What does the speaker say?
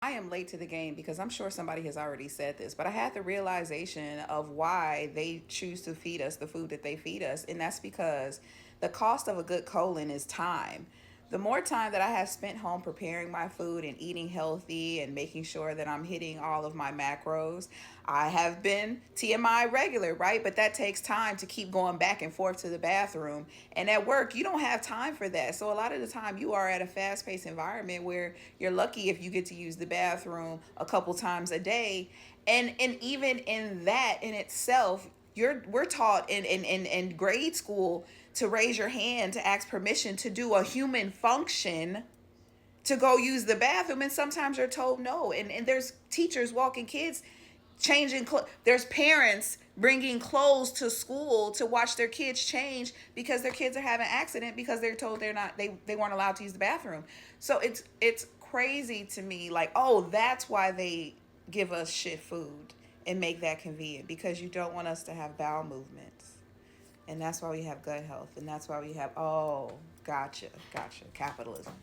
I am late to the game because I'm sure somebody has already said this, but I had the realization of why they choose to feed us the food that they feed us, and that's because the cost of a good colon is time. The more time that I have spent home preparing my food and eating healthy and making sure that I'm hitting all of my macros, I have been TMI regular, right? But that takes time to keep going back and forth to the bathroom. And at work, you don't have time for that. So a lot of the time, you are at a fast paced environment where you're lucky if you get to use the bathroom a couple times a day. And even in that in itself, we're taught in grade school to raise your hand to ask permission to do a human function to go use the bathroom, and sometimes you're told no. And there's teachers walking kids changing there's parents bringing clothes to school to watch their kids change because their kids are having an accident because they're told they weren't allowed to use the bathroom. So it's crazy to me, like, oh, that's why they give us shit food and make that convenient, because you don't want us to have bowel movements. And that's why we have gut health, and that's why we have, oh, gotcha, capitalism.